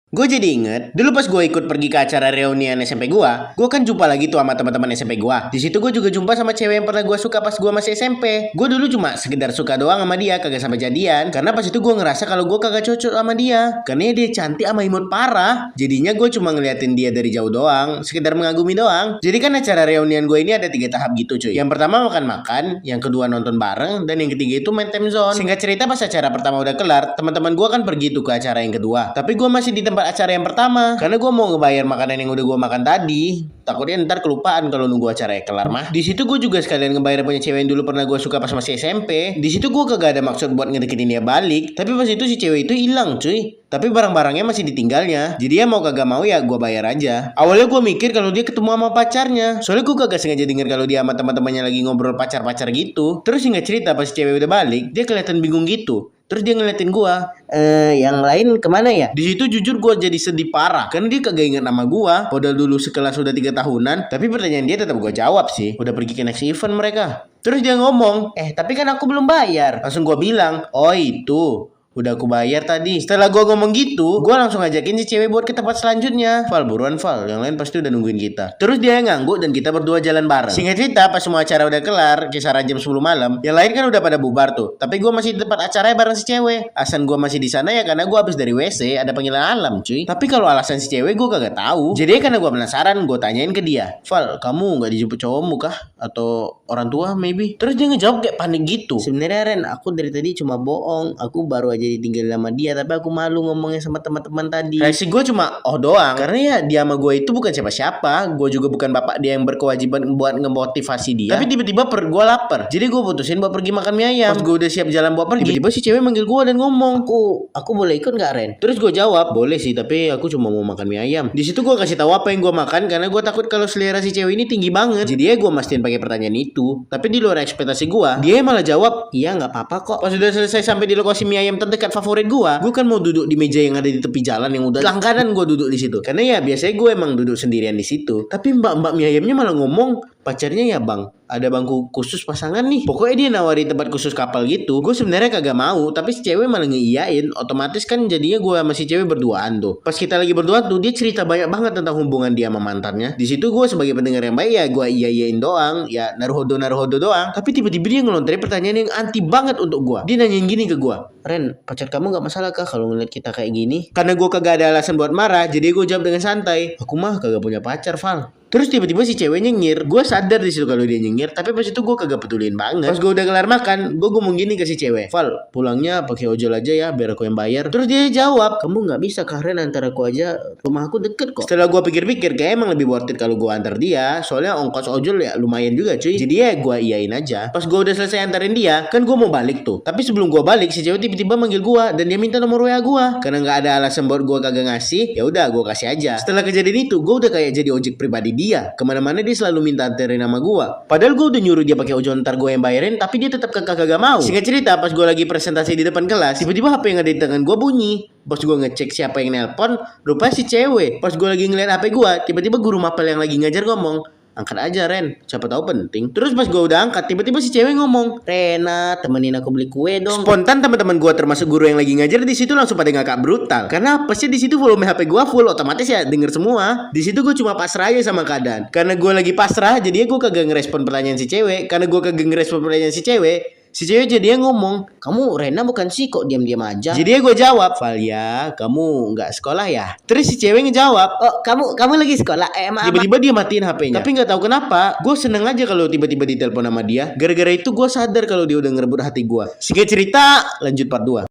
Gue jadi inget, dulu pas gue ikut pergi ke acara reunian SMP gue kan jumpa lagi tuh sama teman-teman SMP gue. Di situ gue juga jumpa sama cewek yang pernah gue suka pas gue masih SMP. Gue dulu cuma sekedar suka doang sama dia, kagak sampai jadian. Karena pas itu gue ngerasa kalau gue kagak cocok sama dia. Karena dia cantik sama imut parah. Jadinya gue cuma ngeliatin dia dari jauh doang, sekedar mengagumi doang. Jadi kan acara reunian gue ini ada 3 tahap gitu cuy. Yang pertama makan-makan, yang kedua nonton bareng, dan yang ketiga itu main time zone. Singkat cerita pas acara pertama udah kelar, teman-teman gue kan pergi tuh ke acara yang kedua. Tapi gue masih di tempat acara yang pertama karena gue mau ngebayar makanan yang udah gue makan tadi. Takutnya ntar kelupaan kalau nunggu acaranya kelar mah. Di situ gue juga sekalian ngebayar punya cewek yang dulu pernah gue suka pas masih SMP. Di situ gue kagak ada maksud buat ngedeketin dia balik. Tapi pas itu si cewek itu hilang cuy. Tapi barang-barangnya masih ditinggalnya. Jadi ya mau kagak mau ya gue bayar aja. Awalnya gue mikir kalau dia ketemu sama pacarnya. Soalnya gue kagak sengaja denger kalau dia sama teman-temannya lagi ngobrol pacar-pacar gitu. Terus singkat cerita pas cewek udah balik, dia kelihatan bingung gitu. Terus dia ngeliatin gua, yang lain kemana ya? Di situ jujur gua jadi sedih parah, karena dia kagak inget nama gua. Padahal dulu sekelas udah 3 tahunan, tapi pertanyaan dia tetap gua jawab sih. Udah pergi ke next event mereka. Terus dia ngomong, tapi kan aku belum bayar. Langsung gua bilang, oh itu. Udah aku bayar tadi. Setelah gue ngomong gitu, gue langsung ngajakin si cewek buat ke tempat selanjutnya. Val, buruan Val, yang lain pasti udah nungguin kita. Terus dia ngangguk dan kita berdua jalan bareng. Singkat cerita, pas semua acara udah kelar, kisaran jam 10 malam, yang lain kan udah pada bubar tuh. Tapi gue masih di tempat acaranya bareng si cewek. Alasan gue masih di sana ya karena gue habis dari WC, ada panggilan alam cuy. Tapi kalau alasan si cewek gue kagak tahu. Jadi karena gue penasaran, gue tanyain ke dia, Val, kamu nggak dijemput cowokmu kah? Atau orang tua maybe? Terus dia ngejawab kayak panik gitu. Sebenarnya Ren, aku dari tadi cuma bohong. Aku baru aja ditinggal sama dia, tapi aku malu ngomongnya sama teman-teman tadi. Reaksi gue cuma oh doang, karena ya dia sama gue itu bukan siapa-siapa. Gue juga bukan bapak dia yang berkewajiban buat ngemotivasi dia. Tapi tiba-tiba gue lapar, jadi gue putusin buat pergi makan mie ayam. Pas gue udah siap jalan buat pergi, tiba-tiba si cewek manggil gue dan ngomong, aku boleh ikut nggak Ren? Terus gue jawab, boleh sih, tapi aku cuma mau makan mie ayam. Di situ gue kasih tahu apa yang gue makan karena gue takut kalau selera si cewek ini tinggi banget. Jadi ya gue mastiin pakai pertanyaan itu. Tapi di luar ekspektasi gue, dia malah jawab, iya nggak apa-apa kok. Pas udah selesai sampai di lokasi mie ayam terdekat favorit gue kan mau duduk di meja yang ada di tepi jalan yang udah langganan gue duduk di situ. Karena ya biasanya gue emang duduk sendirian di situ. Tapi mbak-mbak mie ayamnya malah ngomong, pacarnya ya bang, ada bangku khusus pasangan nih. Pokoknya dia nawari tempat khusus kapal gitu. Gue sebenarnya kagak mau, tapi si cewek malah ngeiyain. Otomatis kan jadinya gue sama si cewek berduaan tuh. Pas kita lagi berduaan tuh, dia cerita banyak banget tentang hubungan dia sama mantannya. Di situ gue sebagai pendengar yang baik ya gue iyain doang, ya naruhodo doang. Tapi tiba-tiba dia ngelontarin pertanyaan yang anti banget untuk gue. Dia nanyain gini ke gue, Ren, pacar kamu nggak masalah kah kalau ngeliat kita kayak gini? Karena gue kagak ada alasan buat marah, jadi gue jawab dengan santai, aku mah kagak punya pacar Val. Terus tiba-tiba si cewek nyengir. Gue sadar di situ kalau dia nyengir, tapi pas itu gue kagak pedulin banget. Pas gue udah kelar makan, gue ngomong gini ke si cewek, Val, pulangnya pakai ojol aja ya, biar aku yang bayar. Terus dia jawab, kamu nggak bisa Karen, antar aku aja, rumah aku deket kok. Setelah gue pikir-pikir, kayak emang lebih worth it kalau gue antar dia, soalnya ongkos ojol ya lumayan juga cuy. Jadi ya gue iyain aja. Pas gue udah selesai antarin dia, kan gue mau balik tuh. Tapi sebelum gue balik, si cewek tiba-tiba manggil gue dan dia minta nomor WA gue. Karena nggak ada alasan buat gue kagak ngasih, ya udah gue kasih aja. Setelah kejadian itu, gue udah kayak jadi ojek pribadi dia. Kemana-mana dia selalu minta anterin sama gue. Padahal gue udah nyuruh dia pakai ojol, ntar gue yang bayarin, tapi dia tetap kagak mau. Singkat cerita, pas gue lagi presentasi di depan kelas, tiba-tiba HP yang ada di tangan gue bunyi. Pas gue ngecek siapa yang nelpon, rupanya si cewek. Pas gue lagi ngeliat HP gue, tiba-tiba guru mapel yang lagi ngajar ngomong, angkat aja Ren, siapa tahu penting. Terus pas gue udah angkat, tiba-tiba si cewek ngomong, Rena, temenin aku beli kue dong. Spontan teman-teman gue termasuk guru yang lagi ngajar di situ langsung pada ngakak brutal. Karena apa sih di situ volume HP gue full, otomatis ya denger semua. Di situ gue cuma pasrah aja sama keadaan. Karena gue lagi pasrah, jadinya gue kagak ngerespon pertanyaan si cewek. Karena gue kagak ngerespon pertanyaan si cewek jadinya ngomong, kamu Rena bukan sih kok diam-diam aja. Jadinya gue jawab, Valia, kamu nggak sekolah ya? Terus si cewek ngejawab, oh kamu lagi sekolah? Maaf. Tiba-tiba dia matiin HP-nya. Tapi nggak tahu kenapa, gue seneng aja kalau tiba-tiba ditelepon sama dia. Gara-gara itu gue sadar kalau dia udah ngerebut hati gue. Singkat cerita, lanjut part 2.